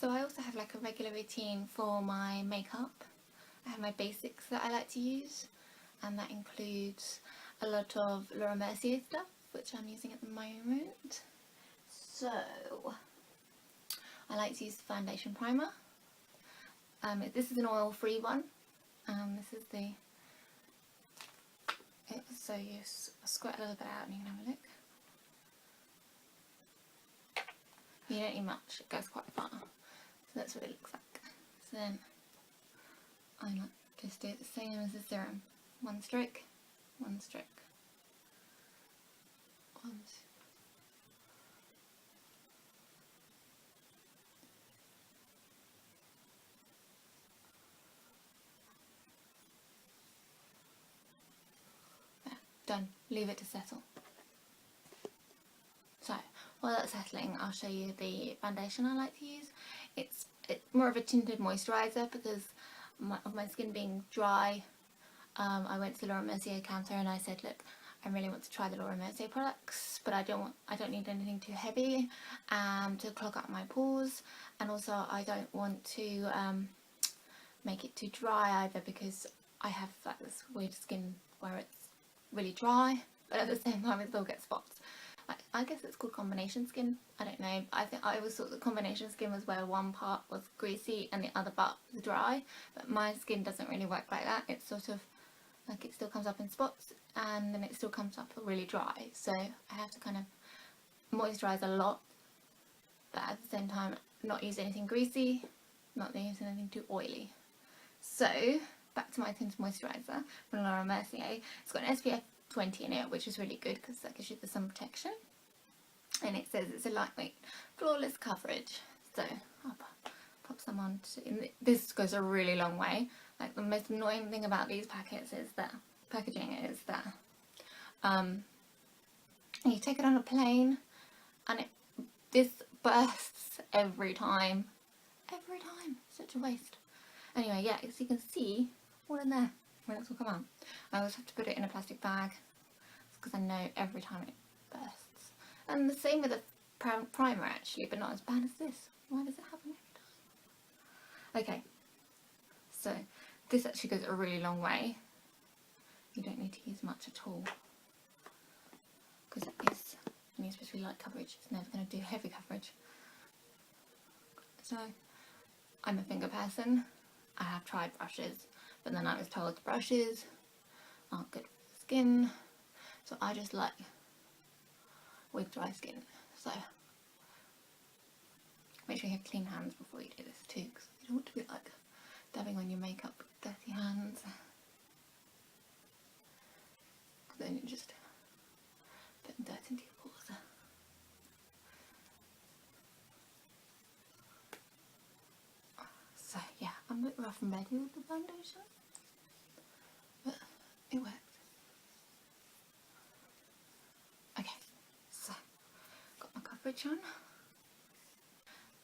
So I also have like a regular routine for my makeup. I have my basics that I like to use, and that includes a lot of Laura Mercier stuff, which I'm using at the moment. So I like to use the foundation primer. This is an oil-free one. This is the... So you squirt a little bit out and you can have a look. You don't need much, it goes quite far. So that's what it looks like. So then I like just do it the same as the serum. One stroke, one stroke. There, done. Leave it to settle. So while that's settling, I'll show you the foundation I like to use. It's more of a tinted moisturiser because of my skin being dry. I went to the Laura Mercier counter and I said, look, I really want to try the Laura Mercier products, but I don't need anything too heavy to clog up my pores, and also I don't want to make it too dry either, because I have like this weird skin where it's really dry but at the same time it still gets spots. I guess it's called combination skin, I don't know. I think I always thought that combination skin was where one part was greasy and the other part was dry, but my skin doesn't really work like that. It's sort of like it still comes up in spots and then it still comes up really dry, so I have to kind of moisturise a lot, but at the same time not use anything greasy, not use anything too oily. So back to my tinted moisturiser from Laura Mercier. It's got an SPF 20 in it, which is really good because that gives you the sun protection, and it says it's a lightweight flawless coverage. So I'll pop some on. This goes a really long way. Like, the most annoying thing about these packets is that packaging is that you take it on a plane and this bursts every time. Such a waste. Anyway, yeah, as you can see, all in there when it's all come out. I always have to put it in a plastic bag because I know every time it bursts. And the same with the primer actually, but not as bad as this. Why does it happen every time? Okay, so this actually goes a really long way. You don't need to use much at all because it is only supposed to be light coverage. It's never going to do heavy coverage. So I'm a finger person. I have tried brushes, but then I was told the brushes aren't good for the skin, so I just like with dry skin. So make sure you have clean hands before you do this too, because you don't want to be like dabbing on your makeup with dirty hands, because then you're just putting dirt into your pores. So yeah, I'm a bit rough and ready with the foundation, but it works. Okay, so got my coverage on.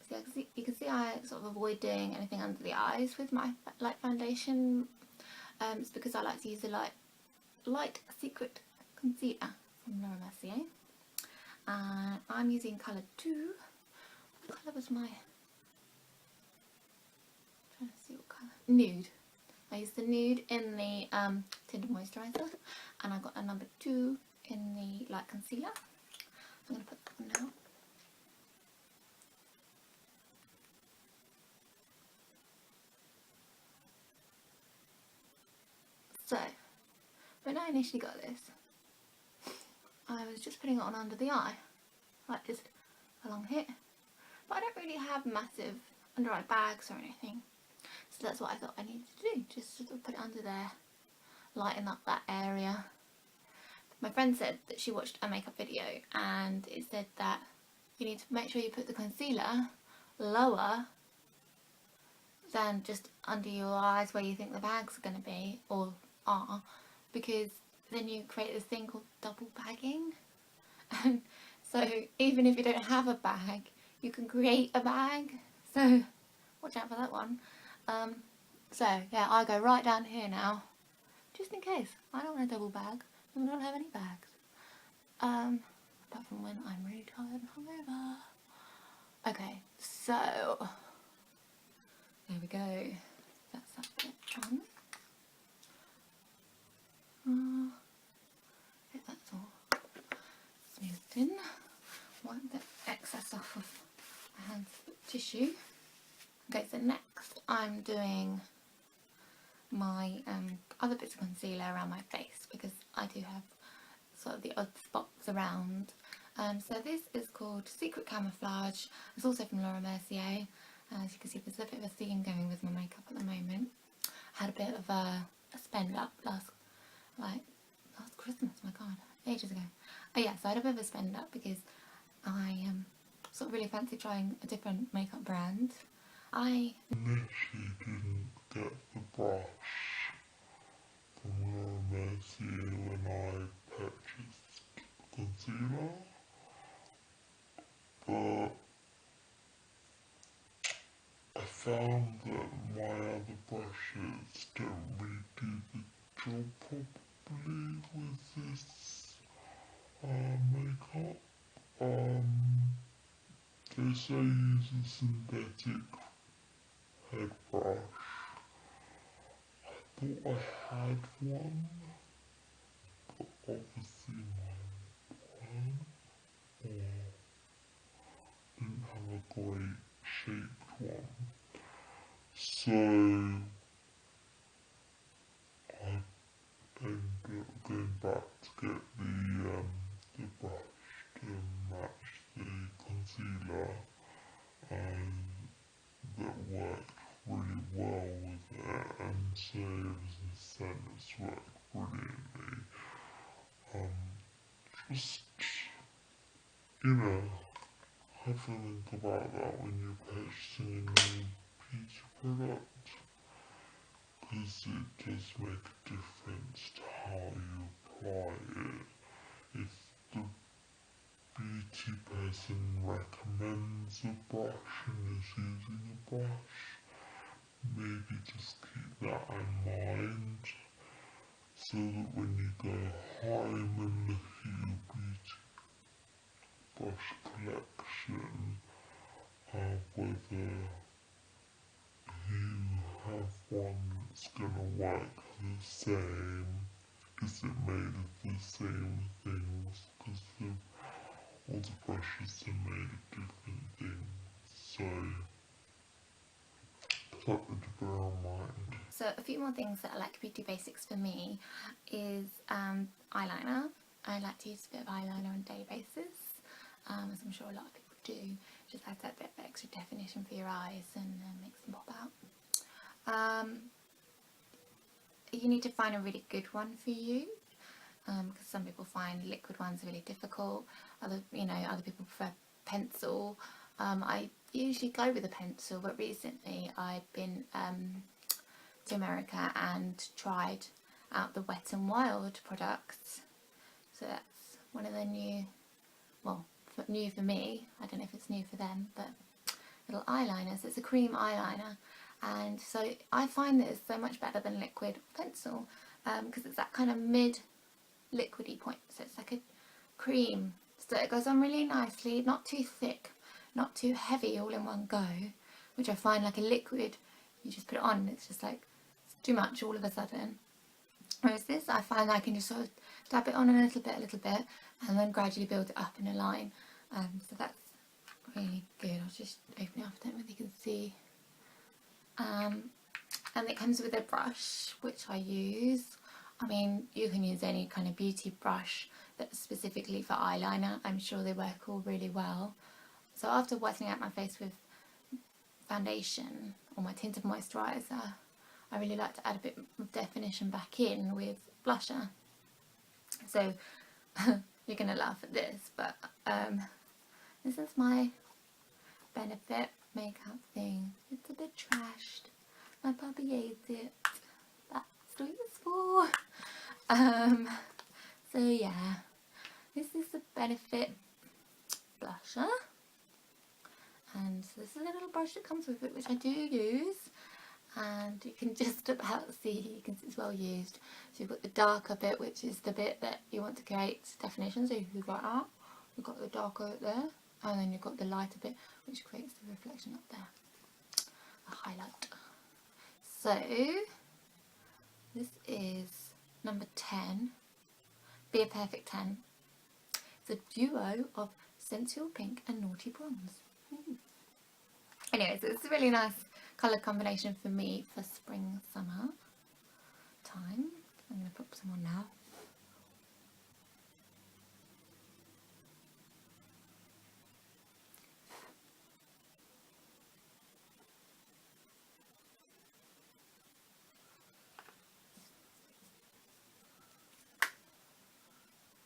So you can see I sort of avoid doing anything under the eyes with my light foundation. It's because I like to use the light secret concealer from Laura Mercier. I'm using colour 2. What colour was my... trying to see what colour. Nude. I used the nude in the tinted moisturiser, and I got a number 2 in the light concealer. I'm going to put that one now. So when I initially got this, I was just putting it on under the eye, like just along here, but I don't really have massive under eye bags or anything. So that's what I thought I needed to do, just sort of put it under there, lighten up that area. My friend said that she watched a makeup video and it said that you need to make sure you put the concealer lower than just under your eyes where you think the bags are going to be, or are, because then you create this thing called double bagging. And so even if you don't have a bag, you can create a bag, so watch out for that one. So yeah, I go right down here now, just in case. I don't want a double bag, and I don't have any bags. Apart from when I'm really tired and hungover. Okay, so There we go. That's that bit on. Get that all smoothed in. Wipe the excess off of my hands with tissue. Okay, so next I'm doing my other bits of concealer around my face because I do have sort of the odd spots around. So this is called Secret Camouflage. It's also from Laura Mercier. As you can see, there's a bit of a theme going with my makeup at the moment. I had a bit of a spend up last Christmas, my god, ages ago. Oh yeah, so I had a bit of a spend up because I sort of really fancy trying a different makeup brand. I initially didn't get the brush from Laura Mercier when I purchased concealer, but I found that my other brushes don't really do the job properly with this makeup. They say use a synthetic head brush. I thought I had one, but obviously my one didn't have a great shaped one. So I ended up going back to get the brush to match the concealer, and that worked really well with it, and so ever since then it's worked brilliantly. Just, have a think about that when you're purchasing a new beauty product, because it does make a difference to how you apply it. If the beauty person recommends a brush and is using a brush, maybe just keep that in mind, so that when you go home and look at your beauty brush collection, whether you have one that's going to work the same. Is it made of the same things? Because all the brushes are made of different things, so something to bear in mind. So a few more things that are like beauty basics for me is eyeliner. I like to use a bit of eyeliner on a daily basis, as I'm sure a lot of people do. Just adds that bit of extra definition for your eyes and makes them pop out. You need to find a really good one for you, because some people find liquid ones really difficult. Other people prefer pencil. I usually go with a pencil, but recently I've been to America and tried out the Wet n Wild products. So that's one of the new for me, I don't know if it's new for them, but little eyeliners. It's a cream eyeliner, and so I find that it's so much better than liquid pencil, because it's that kind of mid liquidy point, so it's like a cream, so it goes on really nicely, not too thick, not too heavy all in one go, which I find like a liquid, you just put it on and it's just like it's too much all of a sudden. Whereas this, I find I can just sort of dab it on a little bit, and then gradually build it up in a line. So that's really good. I'll just open it up, I don't know if you can see. And it comes with a brush, which I use. I mean, you can use any kind of beauty brush that's specifically for eyeliner. I'm sure they work all really well. So after wetting out my face with foundation or my tinted moisturiser, I really like to add a bit of definition back in with blusher. So you're going to laugh at this, but this is my Benefit makeup thing. It's a bit trashed. My puppy hates it. That's still useful. So yeah, this is the Benefit blusher, and this is a little brush that comes with it, which I do use, and you can just about see, you can see it's well used. So you've got the darker bit, which is the bit that you want to create definition, so you've got that, you've got the darker there, and then you've got the lighter bit, which creates the reflection up there, a highlight. So this is number 10, Be a Perfect 10. It's a duo of Sensual Pink and Naughty Bronze. Anyways, it's a really nice colour combination for me for spring, summer time. I'm going to put some on now.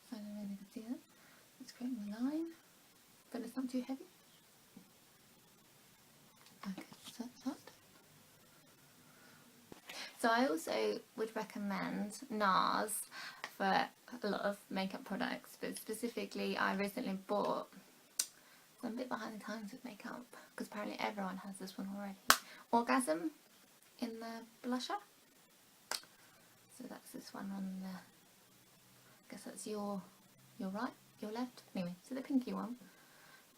So I don't know if you can see that. It's creating a line, but it's not too heavy. Okay, so that's that. So I also would recommend NARS for a lot of makeup products, but specifically I recently bought, so I'm a bit behind the times with makeup because apparently everyone has this one already, Orgasm in the blusher. So that's this one on the, I guess that's your right, your left, anyway, so the pinky one.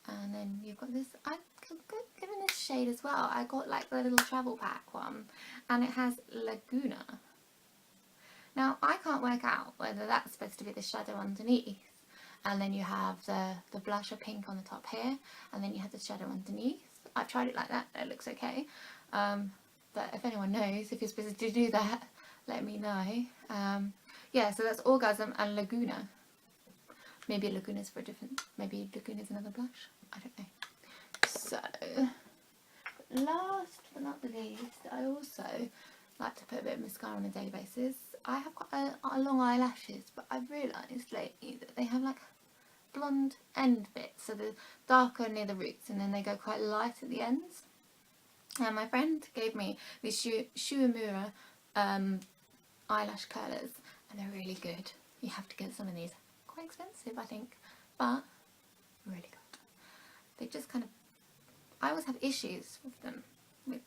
And then you've got this, I could given this shade as well. I got like the little travel pack one, and it has Laguna. Now I can't work out whether that's supposed to be the shadow underneath, and then you have the blusher pink on the top here, and then you have the shadow underneath. I've tried it like that, it looks okay. But if anyone knows if you're supposed to do that, let me know. Yeah, so that's Orgasm and Laguna. Maybe Laguna's for a different, maybe Laguna's another blush, I don't know. So, last but not the least, I also like to put a bit of mascara on a daily basis. I have quite a long eyelashes, but I've realised lately that they have like blonde end bits, so they're darker near the roots and then they go quite light at the ends. And my friend gave me these Shuimura eyelash curlers, and they're really good. You have to get some of these. Quite expensive, I think, but really good. They just kind of, I always have issues with them, with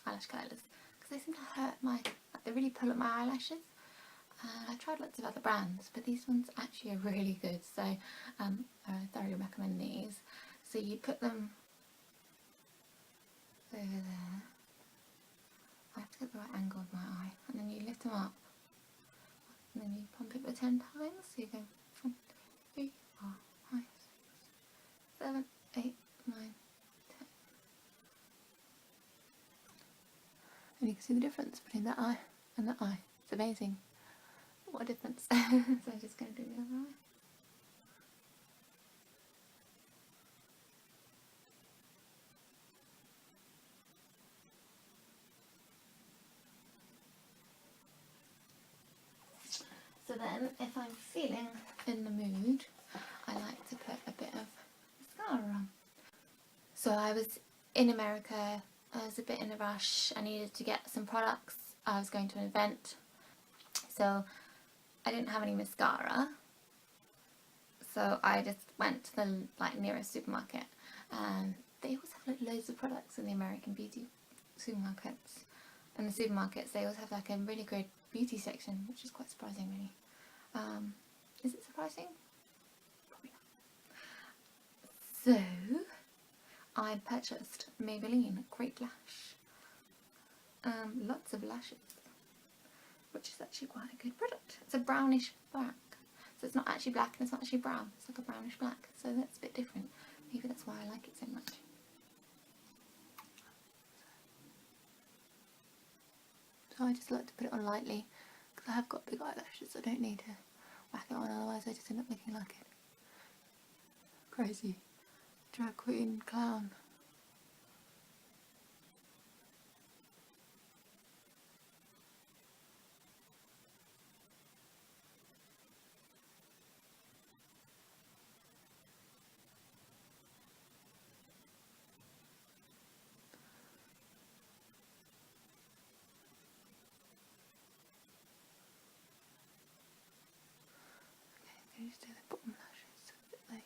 eyelash curlers, because they seem to hurt my, like they really pull at my eyelashes. I tried lots of other brands, but these ones actually are really good, so I thoroughly recommend these. So you put them over there. I have to get the right angle of my eye, and then you lift them up, and then you pump it for 10 times. So you go 1, 2, 3, 4, 5, 6, 7, 8, 9, 10. And you can see the difference between that eye and that eye. It's amazing. What a difference. So I'm just going to do the other eye. So then, if I'm feeling in the mood, I like to put a bit of mascara on. So I was in America, I was a bit in a rush, I needed to get some products, I was going to an event, so I didn't have any mascara, so I just went to the nearest supermarket, and they always have like loads of products in the American beauty supermarkets. In the supermarkets they always have like a really great beauty section, which is quite surprising really. Is it surprising? Probably not. So I purchased Maybelline Great Lash. Lots of lashes, which is actually quite a good product. It's a brownish black, so it's not actually black and it's not actually brown, it's like a brownish black, so that's a bit different. Maybe that's why I like it so much. So I just like to put it on lightly, because I have got big eyelashes, so I don't need to whack it on, otherwise I just end up looking like a crazy drag queen clown. Okay, just do the bottom lashes so that they...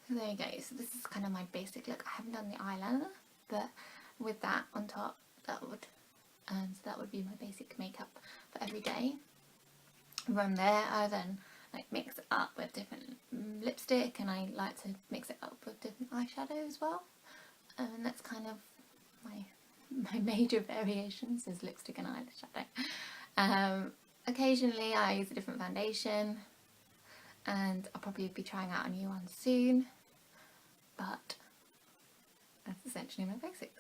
So there you go, so this is kind of my basic look. I haven't done the eyeliner, but with that on top, that would, so that would be my basic makeup for every day. From there, I then like mix it up with different lipstick, and I like to mix it up with different eyeshadow as well. And that's kind of my major variations is lipstick and eyeshadow. Occasionally I use a different foundation, and I'll probably be trying out a new one soon, but that's essentially my basics.